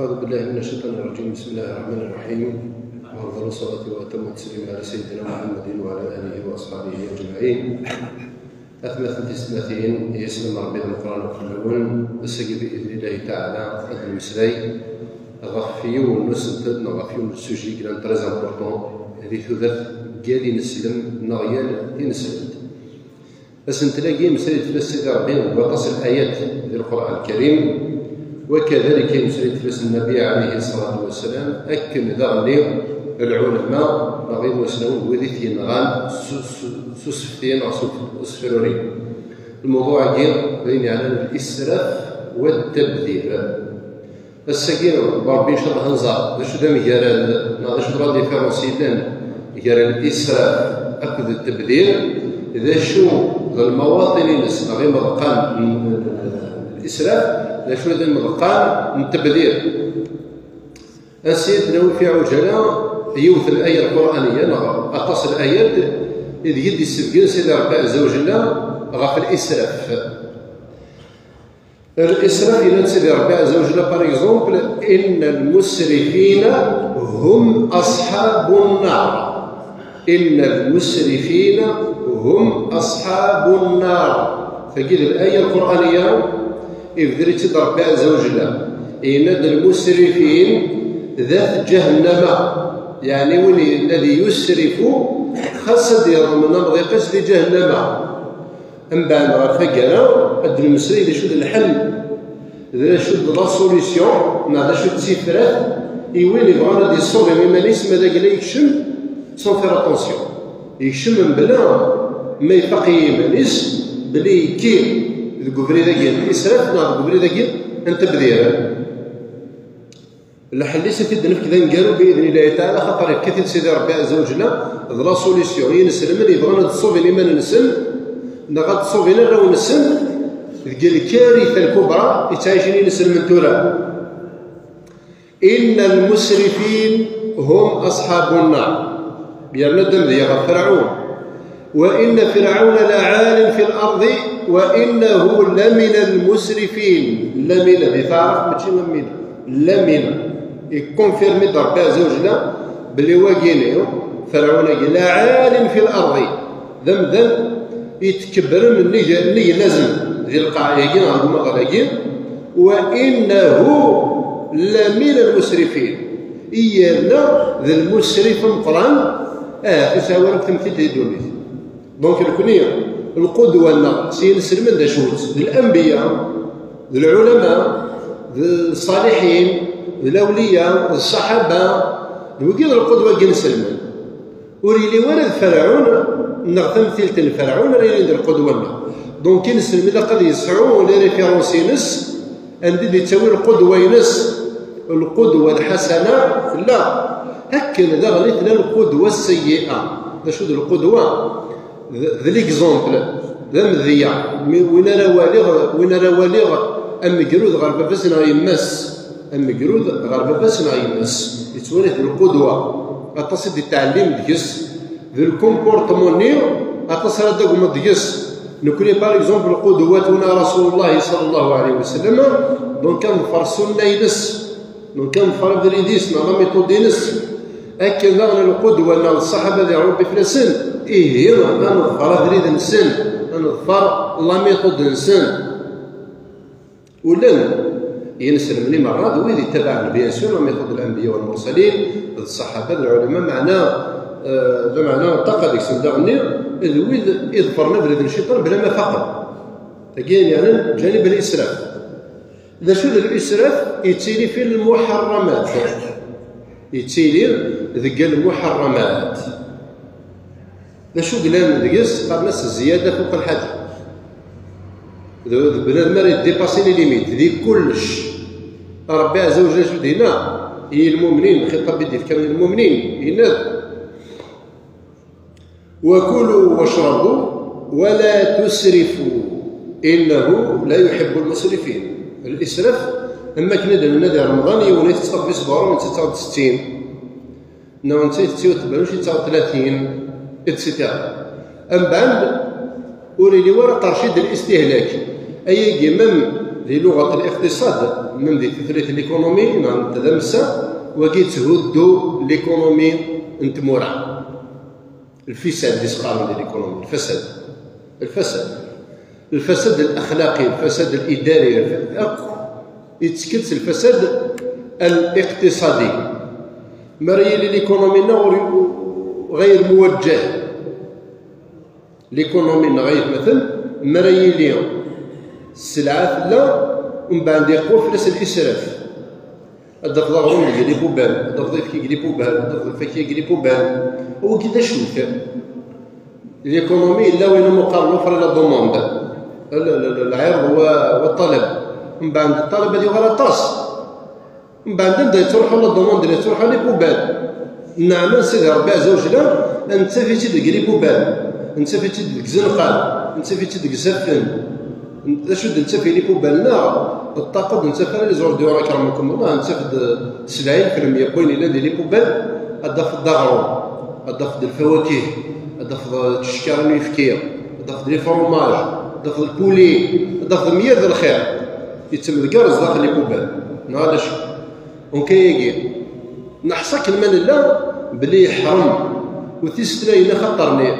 أعوذ بالله من الشيطان الرجيم. بسم الله الرحمن الرحيم. وأفضل الصلاة وأتم التسليم على سيدنا محمد وعلى آله وأصحابه أجمعين. أثمث تسمثين يسلم ربي القرآن كلون السجد بإذن الله تعالى المسري غفيون نسنتد نغفيون السوجي كلام تريز امبورطون هذه ثلاث قالي نسلم نغيال ينسلد أسنتلاقي مسري تفسد ربي وتصل الآيات في القرآن الكريم، وكذلك يمسري تفسد النبي عليه الصلاة والسلام أكل ذغني العلماء غير مسلمون وذيثين غان سوسفتين أو سوسفرورين. الموضوع جير بين على الإسراف والتبذير. السكينة بربي شرح نزار باش دام يجرى ناضي شرح ديفيرونسي لنا يجرى الإسراف أكد التبذير. إذا شو المواطن الناس غير مضقان الإسراف لا شو ذا مضقان التبذير. السيد نووي في عجلة يوث الآية القرآنية نغا أقص الآيات إذ يدي السبقين سيدي ربي عز وجل غا في الإسراف. الإسراف إلى سيدي ربي عز وجل بار إكزومبل إن المسرفين هم أصحاب النار. إن المسرفين هم أصحاب النار. فقيل الآية القرآنية إذ دريت ربي عز وجل إن المسرفين ذات جهنم، يعني ولي الذي يسرف خاص ديالو من مضيقس لجهنم. من بعد غير فكرة هاد المسري اللي شد الحل إذا شد لا سوليسيون نعرف شد تسيفرات يويلي بغانا دي صوبي ميمانيس ماذا قال يكشم سون فير اتونسيون يكشم من بلا ما يفقي يمانيس بلي كي الكوفري ذاك الإسراف نعرف الكوفري ذاك أنت بدير الحل ليس تدنف كذا نقالوا باذن الله تعالى خاطر كثير سيدي ربي عز وجل لا سوليسيون ينسلم اللي يبغى تصوفي الايمان نسل نغاد تصوفي لنا راهو نسل ديال الكارثه الكبرى يتعيشني نسل من تورا. ان المسرفين هم اصحاب النار بيرنا دم ديال فرعون. وان فرعون لعال في الارض وانه لمن المسرفين. لمن بتعرف ماشي لمن يكونفيرمي ربي عز وجل بلي واقينيو فرعون لا عالم في الارض ذم يتكبر من ني لازم ذي القاعيين عندهم غلاقين. وانه لمن المسرفين ايانا ذا المسرف مقران تساوي تمثيل الدنيا. دونك الكنيه القدوه لنا سينسلم ذا شوت الانبياء العلماء الصالحين الأولياء الصحابة وكذا القدوة كين سلمان وريلي ولد فرعون نغتم ثلث فرعون ريلي ندير القدوة لنا. دونك كين سلم إلا قد يسعو لي ريفيرونس ينس عندي تساوي القدوة ينس القدوة الحسنة لا هكا ذا غليت لا القدوة السيئة. ذا شو القدوة ذا ليكزومبل ذا مذيع وين راه والغ أم جرود غير باباسنا يمس أم جرود غير باباسنا يمس يتولد القدوة أتصل التعليم ديس ذي الكومبورتمون نيو أتصل هذاك ديس نكوني باغ اكزومبل قدوتنا رسول الله صلى الله عليه وسلم. دونك كنظفر السنة ينس دونك كنظفر بريديس لا ميثود ينس هكا نغنى القدوة نا الصحابة ديال ربي في السن إيه أنا نظفر بريد نسن نظفر لا ميثود نسن ولن ينسلم لي مرات ويدي تبع بيان سور ميثود الانبياء والمرسلين الصحابه العلماء معنا بمعنى طاقه ديك سندغني ويد يظفرنا بريد الشيطان بلا ما فقط تكين يعني جانب الاسراف. اذا شو الاسراف يتسيلي في المحرمات يتسيلي ذك المحرمات ذا شو قلنا دقيس قال ناس الزياده فوق الحاجه، بنادم راه ديباسي لي ليميت ذي كلش. ربي عز وجل شد هنا هي المؤمنين، الخطاب يدي كامل المؤمنين هنا: وكلوا واشربوا ولا تسرفوا انه لا يحب المسرفين. الاسراف اما كنا درنا رمضان يوني تصطب صبار من 69 نو 39 39 اتسيتيرا. ام بعد وريلي ورا ترشيد الاستهلاك اي جمم للغه الاقتصاد من ذي تثريت الايكونومي نعم تدمسا وكي تهدو الايكونومي انتمورا الفساد ديسقام ديال الايكونومي، الفساد الاخلاقي، الفساد الاداري، يتسكت الفساد الاقتصادي. مريلي الايكونومي غير موجه، الايكونومي غير مثل مريلي السلعه لا ومن بعد يقوى فلس الاسراف. هذا في ظهرهم اللي يقلبوا بال، هذا في ضيفك يقلبوا بال، هذا في فكي يقلبوا بال. هو كذا شوف الايكونومي لا وين مقارنه فرا لا دوموند العرض والطلب. من بعد الطلب هذه غير طاس، من بعد نبدا تروحوا لا دوموند اللي تروحوا لي بوبال. نعم سيدي ربي عز وجل انت في تدق لي بوبال، انت في تدق زنقال، انت في تدق زفن، انت شد انت في لي بوبالنا الطاقه انت في لي زور ديال كرمكم الله انت في 70% بوين الى لي بوبال. هذا في الضغرو، هذا في الفواكه، هذا في الشكار المفكيه، هذا في لي فروماج، هذا في البولي، هذا في 100 ديال الخير يتم الكرز داخل لي بوبال. هذا شو وكيجي نحصك المال لا بلي يحرم وتستلاينا خطرني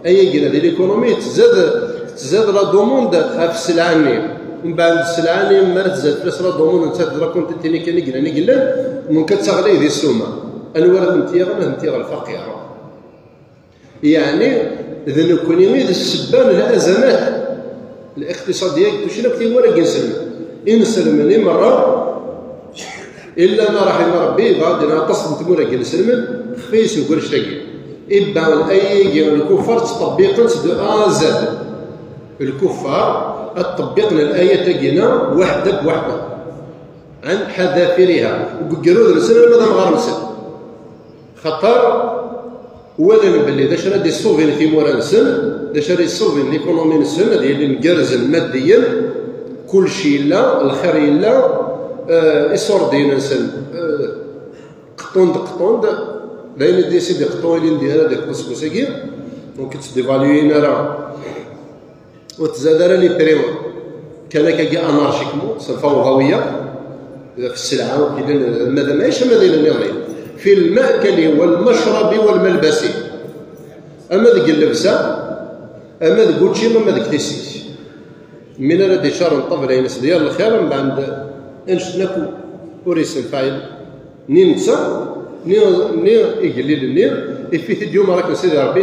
اي قلنا ديال الايكونومي تزاد لا دوموند في السلعاني. من بعد السلعاني ما تزاد فلاس لا دوموند انت تدرا كنت تيني كان قلنا ممكن تغلي ذي السومه الولد انتيغ الفقير. يعني اذا نكون يميد السبان الازمات الاقتصاديه تشينا كثير ولا ينسلمني مره الا ما رحم ربي غادي نقص نتمولا كي نسلم خفيس نقول شتاكي إبا أي الكفار تطبيقا دو أ زد. الكفار تطبيقنا الآية تاقينا وحدة بوحدة عن حذافيرها وقالوا ذا السنة ماذا مغار نسل خطر ولا نبلي ذا شرا دي الصوفين في مورا نسل ذا شرا الصوفين ليكونومي نسل ديال نقرزن ماديا كل شيء لا الخير لا إصور دينا نسل قطوند داين دي سيدي قطويلين ديالها ديك القصقصيكي دونك تديفاليوينا راه وتزاد راه لي بريم كان كاكي انارشيكمون فوضويه في السلعه وكاين ماذا ماهيش ماذا نظري في المأكل والمشرب والملبس. اما ذيك اللبسه اما ذيك كوتشي اما ذيك تيسيك من انا دي شهر نطفل ينس ديال الخير من بعد انشتناكو وريس الفايل ننسى ني يقلل النير في اليوم راك سيدي ربي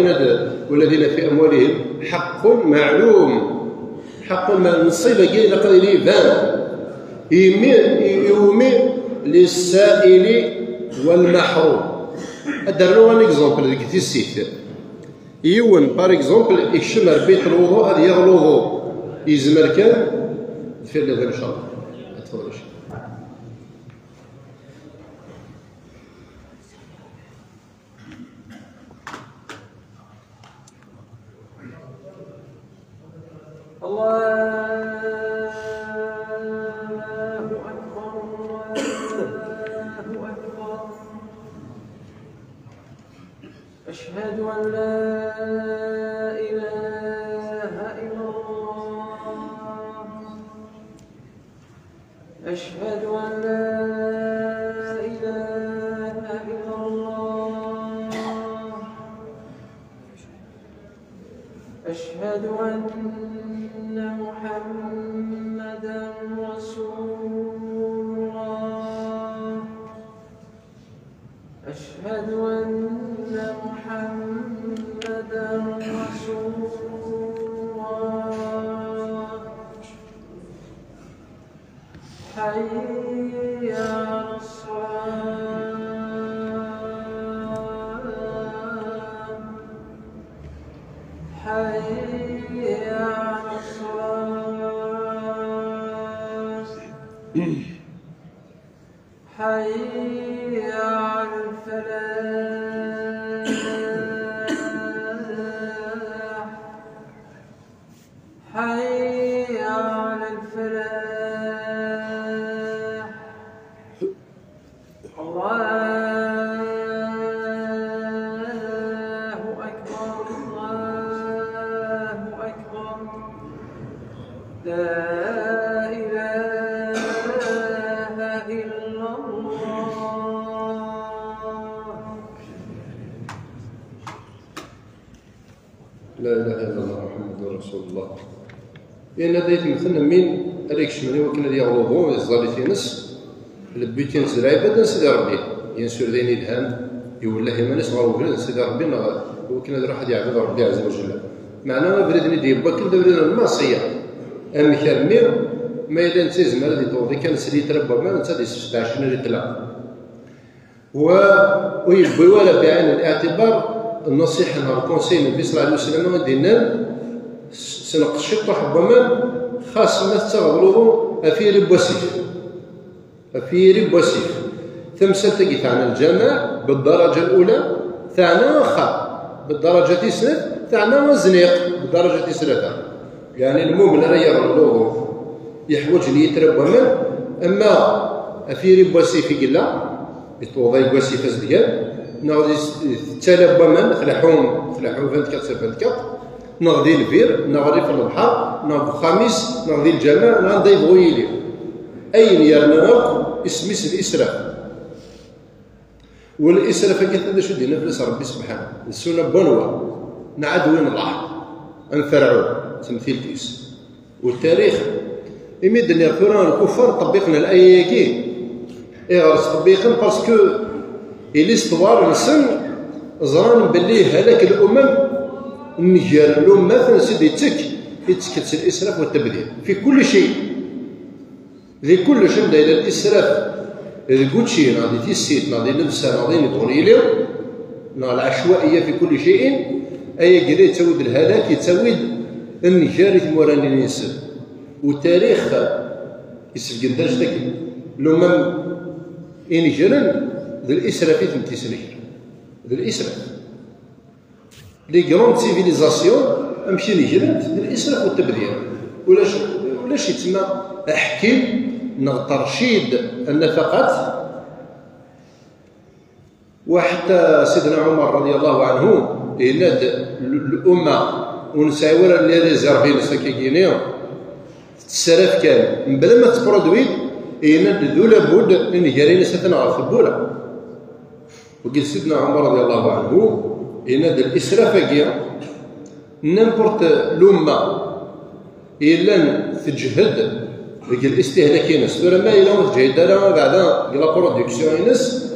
والذين في اموالهم حق معلوم حق النصيبه كاين لا قادر يبان يومي للسائل والمحروم. درنا ان اكزومبل ديك السيت يون بار اكزومبل يكشم بيت الوضوء هذا يغلظو يزمر كان في هذا ان شاء الله تفضل. الله أكبر الله أكبر أشهد أن لا إله إلا الله أشهد أن لا إله إلا الله أشهد أن محمدا رسول الله أشهد أن محمدا رسول الله حي على الصلاة حي على الصلاة حي على الفلاح حي على الفلاح الله أكبر الله أكبر لا إله إلا الله لا اله الا الله محمد رسول الله. لان هذا يتمثلنا من هذاك الشمالي وكنا اللي يغلبون الزالي تينس البيتين سيدي عباد سيدي ربي ينسور ذين الهام يولاه ما نسمع وبرد سيدي ربي وكنا اللي راح يعبد ربي عز وجل معنا ما بردني ديال باكل دبرنا المعصيه ام كرمير ما الا انت زمان اللي توضي كان سيدي تربى ما انت دي 16 اللي طلع ويبوي ولا بعين الاعتبار النصيحه نهار الكونسي النبي صلى الله عليه وسلم دينا سنق الشطح ربما خاص ما تغلظوا في ربوسيف في ربوسيف تمثل تجي تاعنا الجامع بالدرجه الاولى تاعنا واخا بالدرجه تسنت تاعنا زنيق بالدرجه تسنت يعني المؤمن راه يغلظ يحوج لي يتربى من اما في ربوسيف يقلا يتوضا بوسيف ازدياد نغدي تلبى من فلاحون 24 نغدي الفير نغدي في البحر نغدي خميس نغدي الجامع نغدي بغويلي اين يرنا اسميس الاسراف والاسراف كيف شو دينا فلوس ربي سبحانه السنه بنوه نعاد وين الله انفرعوا تمثيل تيس والتاريخ يمدني القران الكفار طبقنا الايه كي طبقنا باسكو الاستوار نسن زران باللي هلاك الامم نجار الامه تنسد يتسكت الاسراف والتبذير في كل شيء لكل شيء الى الاسراف الكوتشي ناضي تيسيت ناضي لبسه ناضي نطوليلي العشوائيه في كل شيء اي قري تسود الهلاك يتسود النجار ثموراني الانسان والتاريخ يسجل درجتك الامم ينجرن ذو الاسراف تمتسنك ذو الاسراف لي كروند سيفيليزاسيون امشي نجرنت ذو الاسراف والتبذير ولاش يتسمى احكيم ترشيد النفقات. وحتى سيدنا عمر رضي الله عنه يناد الامه ونساور اللي ريزيرفي لسكيكينيو السلف كان من بلا ما تبرودوي يناد ذو لابد ان يجري ستنا في البوله. وقال سيدنا عمر رضي الله عنه يناد الاسراف كيا نمبرت الامه الا تجهد ديك الاستهلاك ينس ولا ما الا تجهد لا بعدا لا برودكسيون ينس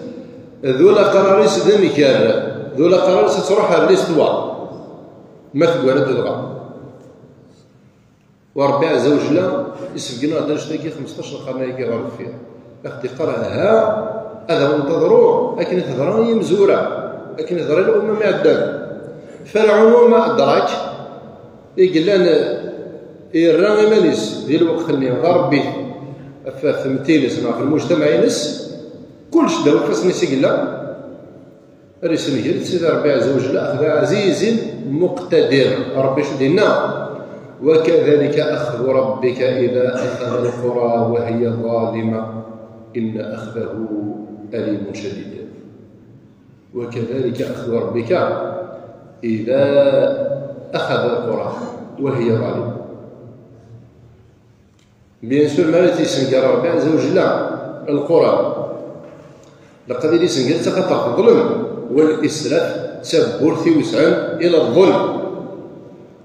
ذولا قرار سدن كار ذولا قرار تروح على الاستواء ما تقول تدغى وربي عز وجل يسبقنا هذا نشتكي 15 قرن كيغرب فيها اختي قراها هذا منتظروا لكن تهضران هي مزوره لكن تهضر الامه ما عندك فرعون ما ادراك يقول لنا الرغم مانيس ديال الوقت خلني ربي في متينس في المجتمع ينس كلش داو خاصني سيقلا ريسني هي سيدي ربي عز وجل اخذ عزيز مقتدر ربي شو دينا وكذلك اخذ ربك اذا اخذ القرى وهي ظالمه ان اخذه اليم شديد وكذلك اخذ ربك اذا اخذ القرى وهي ظالمه. بيان سور ما تيسنقر ربي عز وجل القرى لقد يسنقر تقطع الظلم والاسراف تبور في وسع الى الظلم.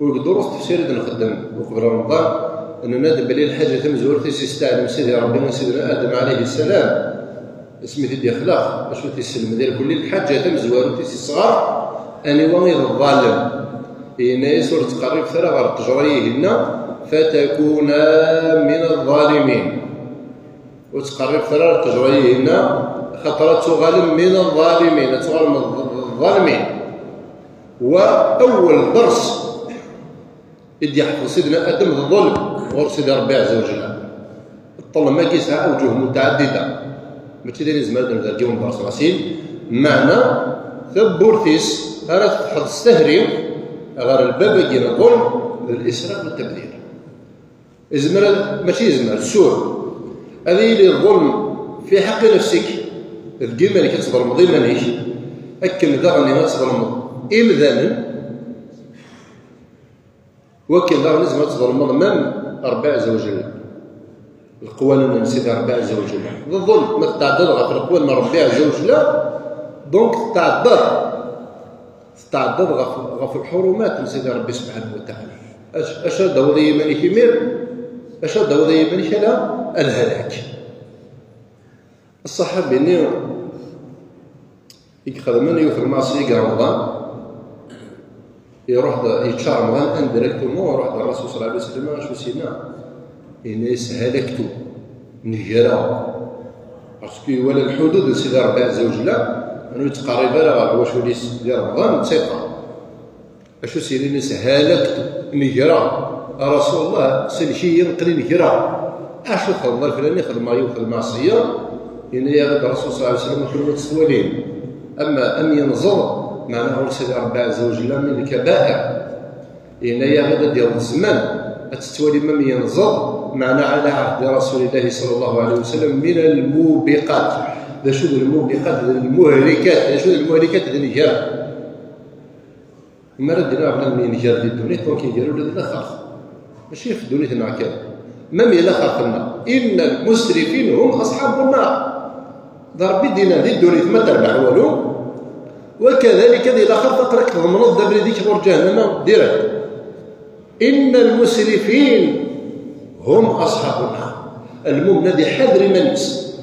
والدروس تفسير نخدم وقبل رمضان ان نادب بلي الحاجه تمزور تيستعلم سيدي ربنا سيدنا ادم عليه السلام سميتي ديال اخلاق باش تيسلم ديال كل الحاجه تمزور تيصغر اني وغير الظالم إن سورة قريب ثلاث تجريهن فتكونا من الظالمين وتقرب ثلاث تجريهن خطرت تغالم من الظالمين تغالم من الظالمين. وأول درس يدي يحفظ سيدنا آدم الظلم غير سيدي ربي عز وجل. الظلم ما كيسعى أوجه متعددة ماشي دايرين زعما هذا اليوم بارس راسين معنى ثبورتيس راه تحط السهري غير الباب كاين الظلم الإسراف والتبذير. إزمر ماشي إزمر السوء هذه اللي الظلم في حق نفسك ديما اللي كتظلم ديما نيش أكن داغني ما تظلم إمذانا وكن داغني ما تظلم أمام ربي عز وجل القوانين سيدي ربي عز وجل. الظلم ما تتعدى في القوانين ربي عز وجل دونك تتعدى في الحرمات سيدي ربي سبحانه وتعالى. اش هذا ديما يمير اش هذا ديما على الهلاك. الصحابي اللي يخدم يوث المعصيه رمضان يروح يتشار رمضان اندريكتومون يروح الرسول صلى الله عليه وسلم شو سينا الناس هلكتو نجرا باسكو ولا الحدود سيدي ربي عز وجل انه يتقارب لها واش ولي ديال رمضان تسيطر اشو سيدي الناس هلكتو نجرا رسول الله سلشي ينقل نجرا اشو الله الفلاني خدم يوث المعصيه يعني يا الرسول صلى الله عليه وسلم كلمه تسوالين اما ان ينظر معناه سيدي ربي عز وجل من الكبائر يعني يا غدا ديال الزمان تتوالي من ينظر معنا على عهد رسول الله صلى الله عليه وسلم من الموبقات. ذا شو الموبقات المهلكات شو المهلكات اللي نجار ما ردنا بلا من نجار ديال الدنيا دونك يديروا لنا خاف ماشي في الدنيا تاعنا كذا ما ميلا خافنا ان المسرفين هم اصحاب النار ضربي دينا دي الدنيا ما تربح والو وكذلك ذي الاخر تقرك ضمن دابري ديك غور جهنم ديرها ان المسرفين هم اصحاب النار. المهم الذي حذر منس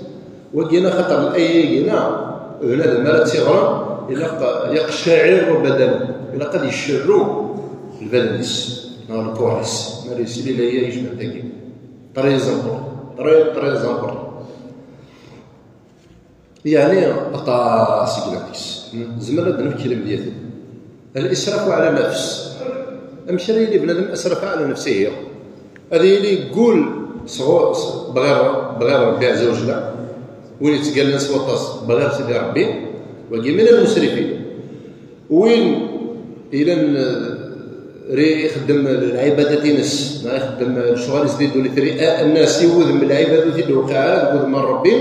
وجينا خطر الايه جينا هنا المرأة صغرى الى يقشعر بدنه الى قد يشروا البلدس نهار الكوارث ما يسيلي لا يشبه داكي تري زامبور يعني اطا سيكلاكس زعما هذا الكلام ديالي الاسراف على نفس امشي اللي بنادم اسرف على نفسه هذه اللي يقول بغير ربي عز وجل وين يتقال الناس وطاس بغير سيدي ربي وكي من المسرفين وين الى يخدم العبادات ينس ما يخدم الشغل يزيدوا لثرياء الناس يوذ من العبادات اللي وقع يوذ من ربي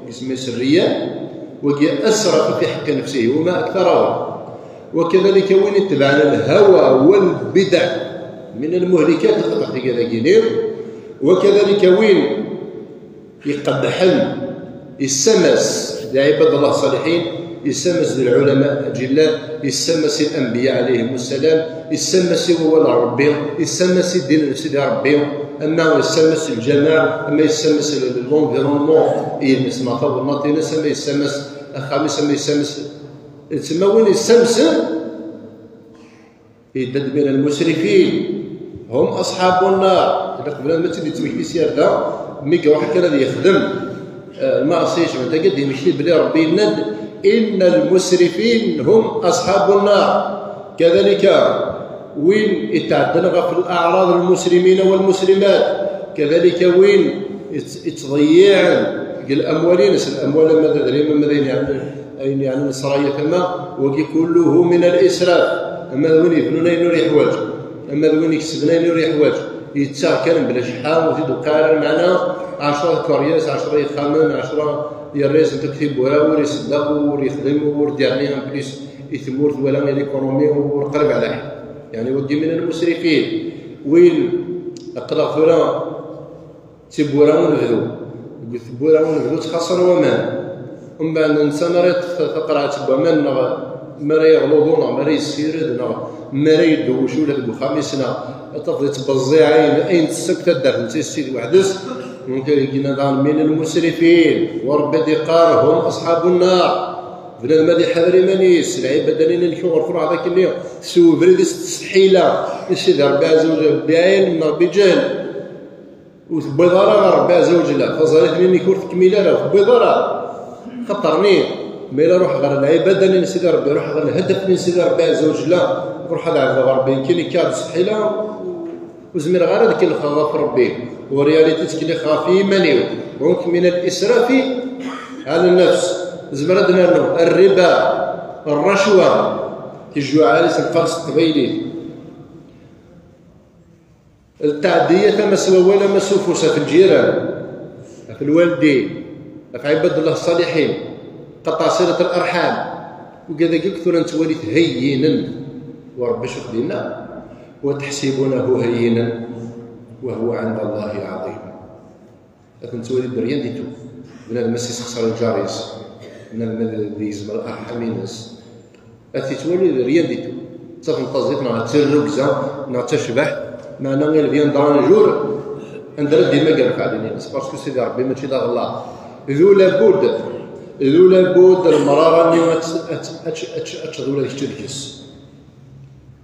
اسمه سريه وكي اسرف في حق نفسه وما اكثره وكذلك وين اتبعنا الهوى والبدع من المهلكات خطر في كذا كيدير وكذلك وين يقدحن يسمس لعباد الله الصالحين يسمس للعلماء الجلال يسمس الانبياء عليهم السلام يسمس هو ربي يسمس الدين سيدي ربي اما يسمس الجماعه اما يسمس لونفيرونمون يسمى طاب الناطينس اما يسمس الخامس اما يسمس تسمى وين يسمس يدد من المسرفين هم اصحاب النار. قبل ما تدي تمشي سيارته ميكا واحد كان يخدم المعصيه شنو انت قد يمشي بلي ربي يند ان المسرفين هم اصحاب النار. كذلك وين يتعدل في الاعراض المسلمين والمسلمات كذلك وين يتضيع الاموالين الاموال ماذا يعني السرايا كما وكي كله من الاسراف اما وين يبنون ينوري حواج اما وين يكسبنا ينوري حواج يتساع كان بلا شحال وزيدوا قارن معنا 10 كورياس 10 يخمن 10 يريز تكتب ولا يصدق ويخدم ويردي بليس يثمور ولا ليكونومي وقرب على يعني ودي من المسرفين وين اقرا فلان تبورا ونغدو تبورا ونغدو تخسر ومان ومن بعد الانسان تقرا تبا من ما يغلظون ما يسيرد ما يدوشوا ولا بخميسنا تفضل تبزيعين اين تسكت الدخل تيسيد وحدس ممكن يجينا من المسرفين وربي دقار هم اصحاب النار بلا المدي حذري منيس العباده اللي نكون غرفوا هذاك اليوم سو بريد تستحيله سيدي ربي عز وجل بعين من ربي جهل وبضرر ربي عز وجل فظلت مني كور تكميله له بضرر خطرني ما لا روح غير العباده اللي سيدي ربي روح غير الهدف من سيدي ربي عز وجل روح هذا عبد ربي يمكن يكاد تستحيله وزمير غير هذاك اللي خاف في ربي ورياليتي تكلي خاف في إيمانيو دونك من الإسراف على النفس زمر هذا الربا الرشوة كيجيو عالي القرص القبيلي التعدية مسوى ولا مسوفوسة في الجيران في الوالدين في عباد الله الصالحين قطع صلة الأرحام وكذا كثر أنت وليت هينا وربي شوف لنا وتحسبونه هينا وهو عند الله عظيم. لكن تولد بريان ديتو بنادم مسيس خسر الجاريس بنادم يزمر الأرحام الناس أتي تولد ريان ديتو صافي نطزيت مع تركزة مع تشبح معنا غير بيان دران جور ندير ديما قال فعلني الناس باسكو سيدي ربي ماشي داغ الله ذو لابد المرارة اللي تشغل هذيك تلكس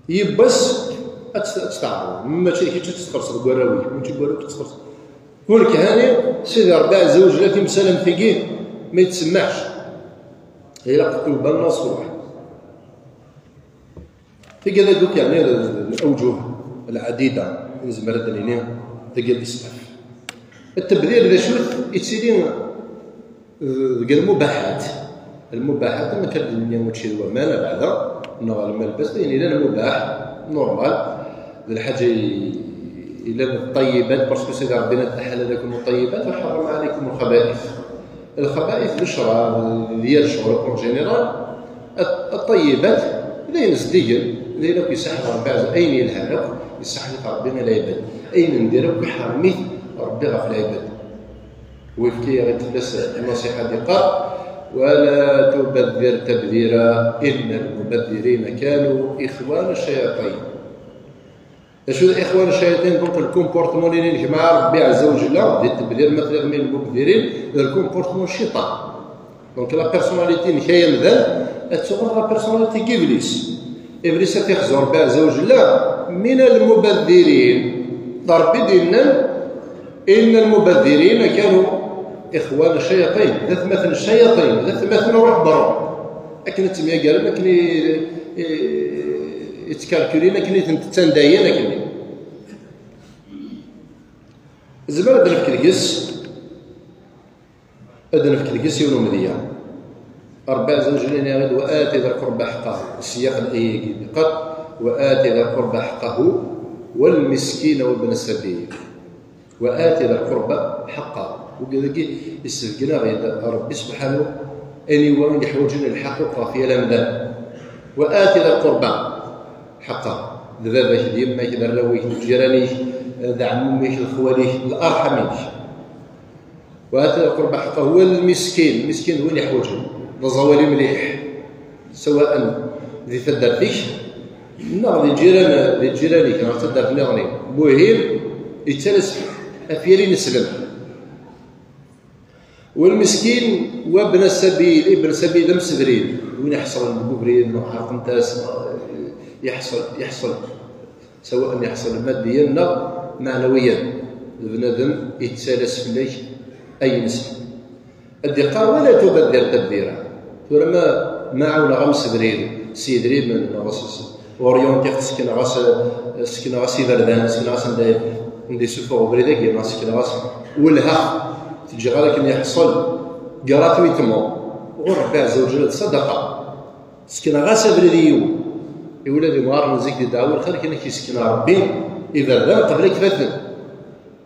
يبس تستعرض ماشي كي تتخرص الكراوي ماشي كراوي تتخرص كلك هاني سيدي ربي عز وجل في مسلم فيكيه ما يتسمعش إلا قتلوا بالناس واحد في كذا دوك يعني الأوجه العديدة نزمر هذا اللي تلقى الإسلام التبذير إذا شفت يتسيدين المباحات ما كان الدنيا ماشي الومانه بعدا نوع المال بس يعني الا المباح نورمال الحاجه الى الطيبات باسكو سيدي ربنا تحل لكم الطيبات وحرم عليكم الخبائث الشراب ديال الشرب اون جينيرال الطيبات لا ينزديا لا كيسحب ربي اين يلحق يسحب ربنا العباد اين نديرو كيحرميه ربي غا في العباد ويفكي غير تفلس النصيحة دي قال ولا تبذر تبذيرا إن المبذرين كانوا إخوان الشياطين. شو إخوان الشياطين؟ دونك الكومبورتمون اللي نجمع ربي عز وجل ديال التبذير مثلا من المبذرين الكومبورتمون الشيطان. دونك لا بيرسوناليتي نكاية مذل تصور لا بيرسوناليتي كإبليس. إبليس تيخزو ربي عز وجل من المبذرين ضرب ديننا إن المبذرين كانوا إخوان الشياطين ذات مثل الشياطين ذات مثل روح ضرب لكن تسميها قال لكن يتكالكولين لكن تنداين لكن زمان أدنى في كركس يونو مذيا أربع زوجين يغد وآتي ذا القربى حقه السياق الآية قد وآتي ذا القربى حقه والمسكين وابن السبيل وآتي ذا القربى حقه وكذا يستفقنا غير ربي سبحانه أني وين يحوجون الحق في الأمدان وآتي ذا القربى حقه ذبابك ديما كذا راويك جيرانيك ذا عموميك الخواليك الأرحميك وآتي ذا القربى حقه هو المسكين وين يحوجون الزوالي مليح سواء ذي تدار فيك لا ذي جيرانيك راه تدار في نغني مهم يتلس أفيالي نسلم والمسكين وابن السبيل ابن السبيل مسبرين وين يحصل المبرين عرق نتاس يحصل سواء يحصل ماديا أو معنويا البنادم يتسالس في ليش أي نسبة الدقة ولا تبذر تبذيرا ثم ما عاون غمسبرين سيدري من غصص اورينتي سكن غاس يبردان سكن غاس ندي سوفو بريدك يا سكن غاس والها تجي غير كان يحصل جراتويتمون وربي عز وجل الصدقه سكن غاس بريديو يا ولادي مار نزيك دي دعوه الخير كان كيسكن ربي يبردان قبل كفاتن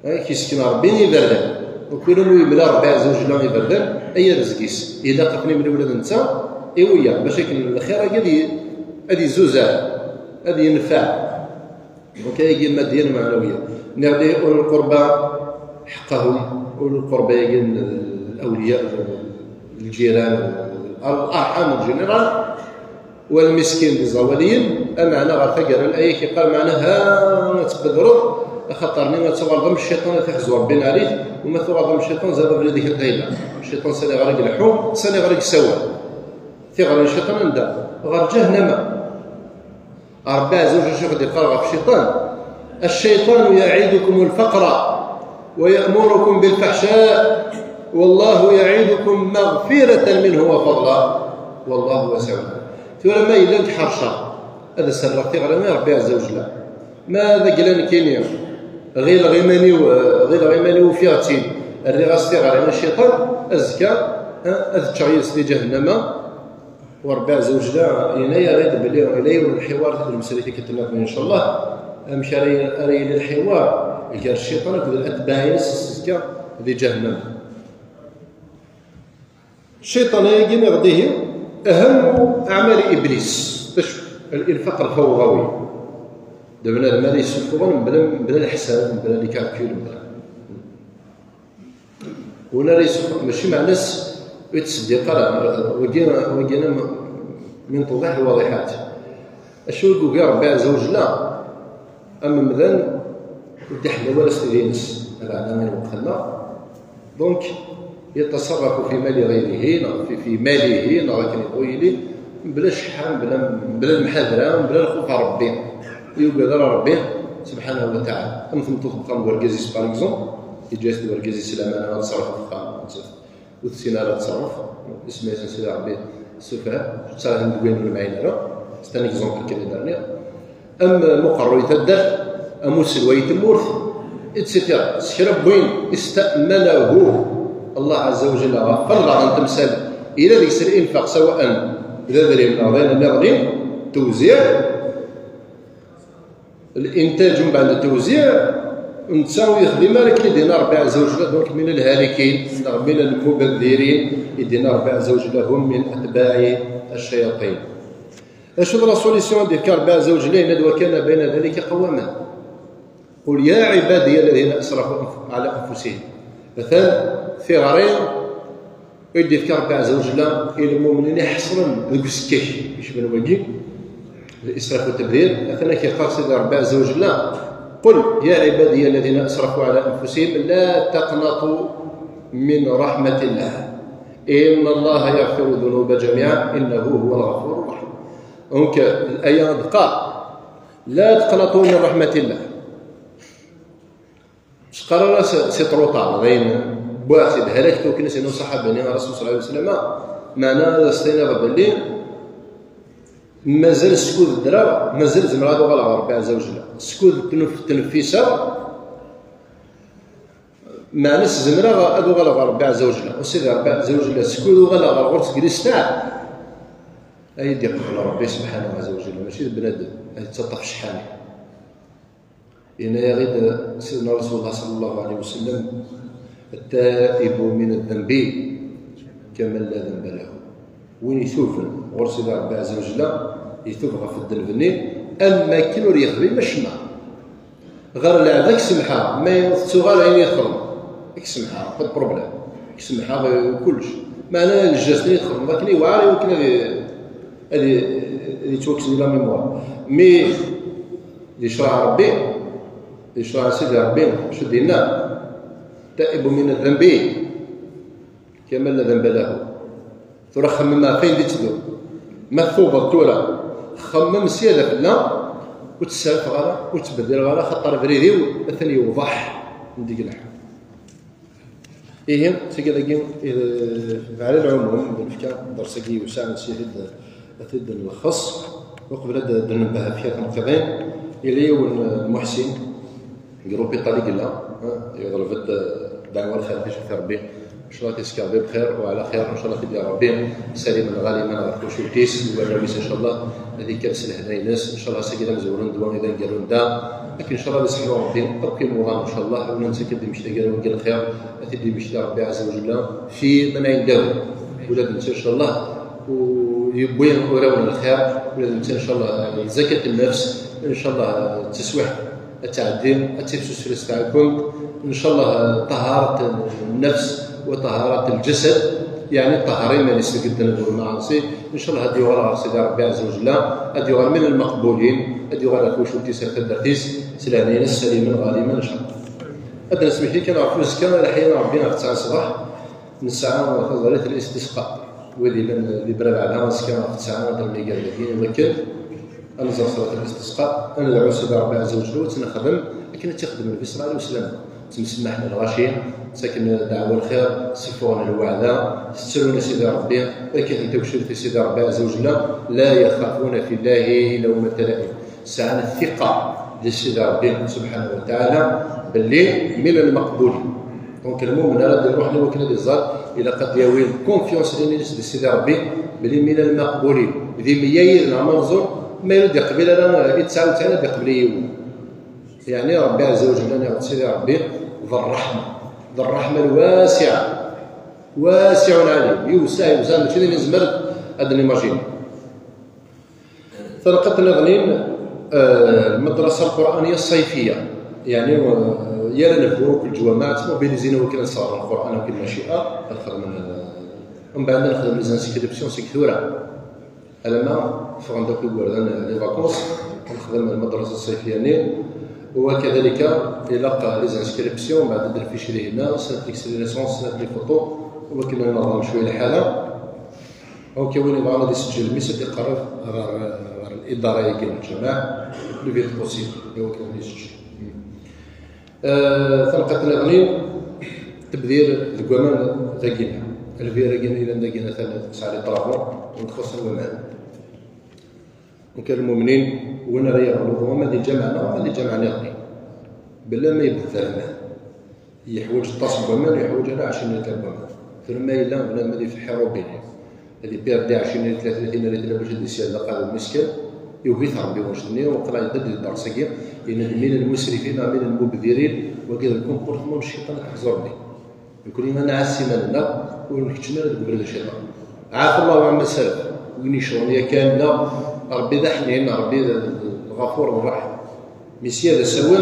كيسكن ربي يبردان وكل مو يملا ربي عز وجل يبردان اي رزقيس اذا قفني من ولاد نتا ايويا باش يكون الخير هذه زوزه هذه ينفع وكاين الماديه المعنويه نعطي اولي القربى حقهم اولي القربى الاولياء الجيران الارحام الجنرال والمسكين بالزوالين معنى غتقرا الايه كيقال معناها تبذروا خاطرني ما تغلظم الشيطان تيخزو ربنا عليك وما تغلظم الشيطان زاد في هذيك القيله الشيطان سالي غير يلحو سالي غير يسوى تيغري الشيطان ندا غير جهنم ربي عز وجل شوف اللي قال في الشيطان يعيدكم الفقر ويأمركم بالفحشاء والله يعيدكم مغفرة منه وفضلا والله واسع ثم إلا نتحرشا هذا سر تيغري ربي عز وجل ماذا قال كينيا غير غيمانيو فيغتين الرغاستي غير الشيطان أزكى أذتشغيس لجهنم وربي عز وجل ينايا غير بلي إليه والحوار هذا المسألة كتناقض إن شاء الله مشى أري للحوار قال الشيطان كذا الأتباعين السكة لجهنم الشيطان يجي غديه أهم أعمال إبليس الإنفاق الفوضوي دابا هذا ما يسفرون بلا الحساب بلا لي كالكول ولا يسفر ماشي مع ناس يتصدق وجينا من توضيح الواضحات اشو يقول يا ربي عز وجل اما مثلا ودحنا ولا ستدينس هذا عندنا وقتنا دونك يتصرف في مال غيره في ماله لكن يقول بلا شحال بلا المحاذره بلا الخوف على ربي يقول ربي سبحانه وتعالى مثل تطبق ورقازيس باغ اكزومبل يجلس ورقازيس الامانه تصرف في الخام وتسينا تصرف اسمه سيدي ربي السفهاء صار ندوين المعين هذا ستان اكزومبل كما درنا ام مقر يتدر اموس ويتمورث اتسيتيرا سكرب وين استأمنه الله عز وجل غفر عن تمثال الى ذيك الانفاق سواء اذا دري من غير توزيع الانتاج من بعد التوزيع نتساوي يخدم لك يدينا ربي عز وجل دونك من الهالكين من المبذرين يدينا ربي عز وجل هم من اتباع الشياطين. اشوف لا سوليسيون ديال ربي عز وجل وكان بين ذلك قواما قل يا عبادي الذين اسرفوا على انفسهم مثلا ثغرين يدير ربي عز وجل الى المؤمنين حصرا الكسكيش باش من وجه الاسراف والتبذير مثلا كيقال سيدي ربي عز وجل قل يا عبادي الذين اسرفوا على انفسهم لا تقنطوا من رحمه الله ان الله يغفر الذنوب جميعا انه هو الغفور الرحيم. دونك الايه قال لا تقنطوا من رحمه الله شقرا سي تروطار غين بواحد هلكتو كناس انه صحابه الرسول صلى الله عليه وسلم معنا استينا باللي مازال السكوت الدرا مازال زعما هذا غير ربي عز وجل السكوت التنفيسه مع ناس زمرا هذا غير ربي عز وجل وسيدي ربي عز وجل السكوت غير غرس جلس تاع اي دير ربي سبحانه عز وجل ماشي بنادم يتسطف شحال هنا غير سيدنا رسول الله صلى الله عليه وسلم التائب من الذنب كمن لا ذنب له وين يثوفن غير سيدي ربي عز وجل يثوف في الذنب اما كيلو يخبي مشنا غير لا ذاك سمحه ما يثو غير عين يخرم ديك سمحه با بروبليم ديك سمحه كلش معناها الجسد يخرم لكن يوعر يمكن هذه توكسي لا ميموار مي يشرع ربي يشرع سيدي ربي شو دينا تائب من الذنب كما لا ذنب له ترى خمم فين تدور مثوبه تورا خمم سياده في الله وتسالف غلا وتبدل غلا خطر بريدي مثلا يوضح من ديك الحال ايه تيقدر على العموم بالفكره درسكي وساعه نسيت هذا الخص وقبل هذا ننبه فيها نقطتين اللي هو المحسن جروبي طريق الله يضرب دعوه الخير في ربي ان شاء الله تسكر بخير وعلى خير ان شاء الله تدير ربي سليما غانما نعرفوا شو كيس والرئيس ان شاء الله هذيك كاس لهنا الناس ان شاء الله ساكنه مزورون دوان اذا قالوا دا لكن ان شاء الله نسحبوا ربي نبقي مورانا ان شاء الله ونمسك دي مشتاق ونقول الخير تدي مشتاق ربي عز وجل في من عنده ولاد ان شاء الله ويبوين وراونا الخير ولاد ان شاء الله زكاه النفس ان شاء الله التسويح التعديل التفسير تاعكم ان شاء الله طهاره النفس وطهاره الجسد يعني الطهارين ما نستقدنا بالمعاصي ان شاء الله هذه غير سيدي ربي عز وجل هذه غير من المقبولين هذه غير كوش وتيسر الدرتيس سلامين السليم غالبا ان شاء الله هذا نسمح لي كنعرفوا الزكاه الحين ربنا في 9 الصباح من الساعه وفضلت الاستسقاء وذي اللي برا على الزكاه في 9 نهار اللي قال لك ولكن انزل صلاه الاستسقاء انا دعوه سيدي ربي عز وجل وتنخدم لكن تخدم النبي صلى الله عليه وسلم تسمح لنا الغاشين ساكن دعوة الخير سفونا الوعدة تسرون سيدي ربي ولكن توشر في سيدي ربي عز وجل لا يخافون في الله لومة لائم سعنا الثقة لسيدي ربي سبحانه وتعالى باللي من المقبولين. دونك المؤمن راه يروح لوكل هذه الزار الى قد يوين كونفيونس لي سيدي ربي بلي من المقبولين ذي ميايير نعم نزور ما يرد يقبل انا يتساوي تاعنا بيقبل يوم. يعني ربي عز وجل يا سيدي ربي ذو الرحمه الواسعه واسع عليم يوسع ماشي اللي نزمر هذا نيماجين. طرقت نغنين المدرسه القرانيه الصيفيه يعني يا نبدو كل جوامع موبيليزينا وكل نصار القران وكل مشيئه من بعد نخدم لي زانسكريبسيون سيكتورا انا ما فون داك الوردان لي فاكونس نخدم المدرسه الصيفيه ني وكذلك الى لي زانسكريبسيون بعد ندير فيشري هنا سنه ليكسيليسيون سنه لي فوتو وكنا ننظم شويه الحاله اوكي وين بغا غادي يسجل الميسات يقرر الاداره ياكل الجماعه لو فيت بوسيبل هو كان يسجل. ثلقت نغني تبذير الكوامان ذاكينا الفي راكينا الى ذاكينا ثلاث ساعات طرافون ونخص الكوامان وكان المؤمنين وين راه يغلطوا هما اللي جمعنا غني بلا ما يبذل المال يحوج الطاس كوامان يحوج على 20 كوامان ثم الا بلا ما يفتح روبيني اللي بيردي 20 30 ريال باش يدي سيال لقى المسكين يوفي ربي واجدني وقرا يدد الدرسيه لان من المسرفين من المبذرين وكذا الكومبورتمون الشيطان يحزرني يقول لي ما نعس سيماننا ونكتشنا قبل الشيطان عاف الله عما سلف وين شغل كامله ربي ذا حنين ربي الغفور الرحيم ميسي هذا سوا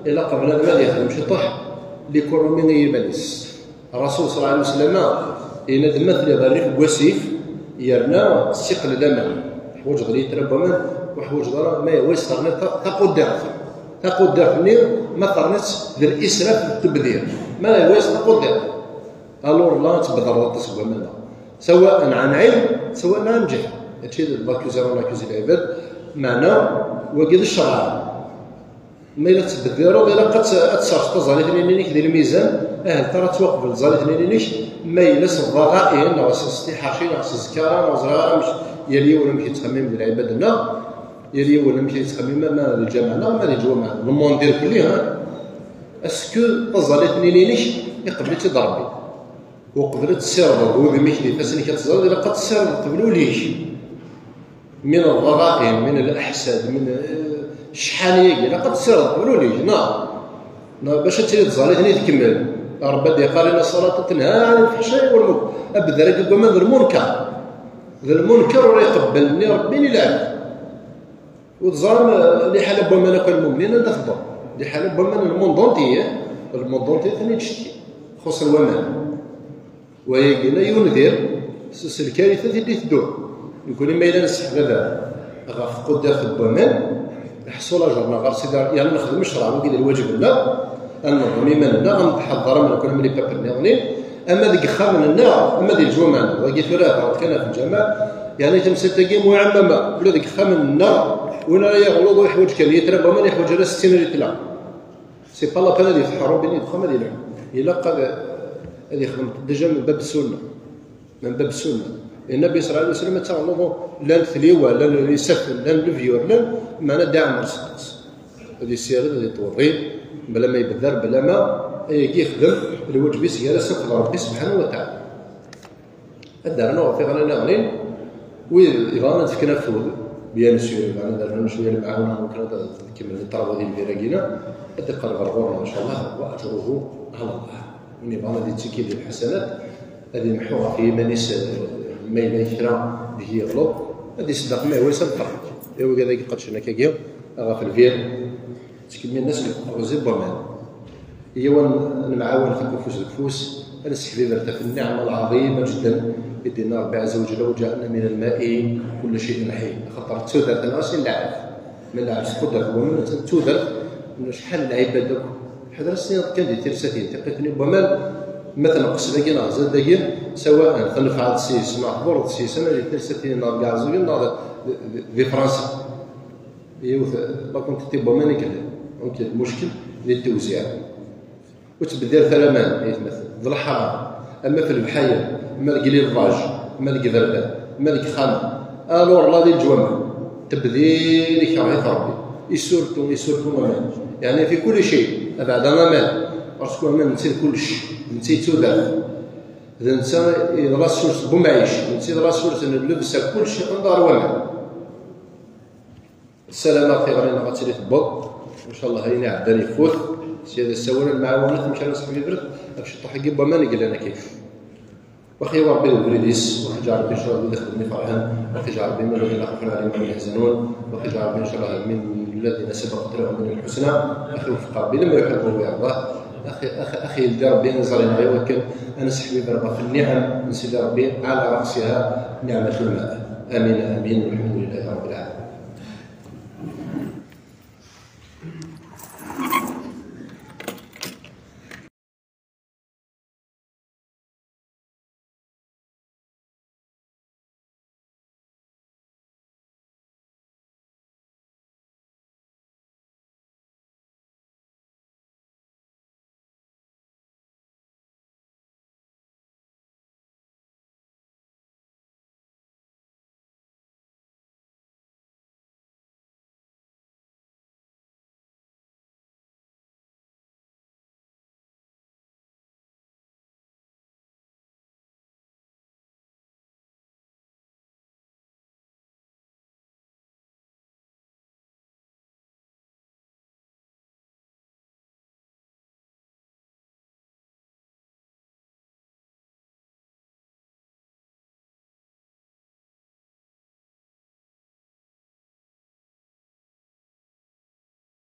الا قبل ما يخدم شطح لكل من يبلس الرسول صلى الله عليه وسلم إن المثل ذلك وسيف يرنا الثقل دما حوج غادي يتربى من وحوج ضرا ما يويس تقود دافني ما قرنت بالاسراف بالتبذير ما يويس تقود الور لا تبذر تصبر منها سواء عن علم سواء عن جهل هادشي لاكوزي ولا لاكوزي العباد معنا وكذا الشرع ما الا تبذروا الا قد تصرف تزالي ثنينيك ديال الميزان ترى توقف الزالي ثنينيك ما يلس الضغائن او استحاشين او الزكاره او زراره مش يلي ولا مشي تخمم بالعبادنا يلي ولا مشي تخمم ما الجماعه ما الجماعه المون دير كلها اسكو الزالي ثنينيك يقبل تضربي وقبلت السيرفر هو بمثل فاسني كتزال الا قد السيرفر قبلوا ليش من الضغائن من الاحساد من شحال الا قد السيرفر قبلوا ليش باش تزالي ثني تكمل ربي قال ان الصلاه تنهى عن الفحشاء والمنكر ابدا راه كما ذا المنكر راه يقبلني ربي يلعب وتظلم اللي حال بما كان المؤمنين ندخل اللي حال بما الموندونتي ثاني تشتي خص الومان ويقول ينذر الكارثه اللي تدور يقول ما الا نسحب هذا غاف قدام في البمان الحصول اجرنا غير سيدي يعني نخدم الشرع وكذا الواجب لا النظام يمننا غنتحضر من كل ملي بابرنيوني اما ديك خامن النار اما ديك الجمعه وقيت له كان في الجامع يعني تمسك معممه ولا ديك خامن النار وين راه يغلط ويحوج كان يتربى من يحوج على 60 ريال سي با لا بان ديال الحرام بين يدخل هذه العلم الا قال هذه خدمت ديجا من باب السنه النبي صلى الله عليه وسلم تغلط لا الثليوه لا اليسف لا الفيور لا معنا داع مرسلس هذه السيره هذه توضي بلا ما يبذر بلا ما يخدم الواجب سياره سقف ربي سبحانه وتعالى دارنا وفي غنى غنين ويبغى نتفكنا فوق بيان سور معنا درنا شويه المعاونه وكذا كما الطلبه ديال الفراقينا تلقى الغرغور ما شاء الله واجره على الله ونبغى هذه التكيل ديال الحسنات هذه محوره في مانيس ما الا كرا به يغلط هذه صدق ما هو يصدق ايوا كذا قدش هنا كاكيا غا في الفير تكمل الناس اللي روزي بومان ايوا نعاون في كفوس نسحب في النعمه العظيمه جدا يدينا ربي عز وجل وجعلنا من الماء كل شيء حي خاطر تودر الناس نلعب ما نلعبش تقدر هو من تودر شحال العباد دوك حدا السنين كان دير ساتين تقيتني بومان مثلا قص داكينا زاد داكين سواء تنفع السيس مع بورد السيس انا اللي ساتين نار كاع زوين نار في فرنسا ايوا لا كنت تيبو ماني كذا دونك المشكل ديال التوزيع وتبدل ثلامان يتمثل ذو الحرام اما في البحاير اما الكليفاج اما الكذربان اما الخام الور لا ديال الجوامع تبذير يكره ربي يسورتو مامان يعني في كل شيء بعد مامان باسكو مامان نسيت كلشي نسيت توداف إذا نسى يضرا سورس بومعيش نسيت يضرا سورس اللبس كلشي انظار ومن السلامة خير علينا غتسالي تبوط ان شاء الله هينا عداني يفوت سي هذا سوينا المعاونات مشى نصحي برد باش طاح قبا ما نقول انا كيف واخي ربي البريديس واخي جا ربي ان شاء الله يدخلني فرحان واخي جا ربي من الذين خوف عليهم ولا يحزنون واخي جا ربي ان شاء الله من الذين سبقت لهم من الحسنى اخي وفق ربي لما يحبه ويرضاه اخي يلقى ربي نزرنا غير ولكن انا سحبي بربا في النعم نسيت ربي على راسها نعمه الماء امين امين.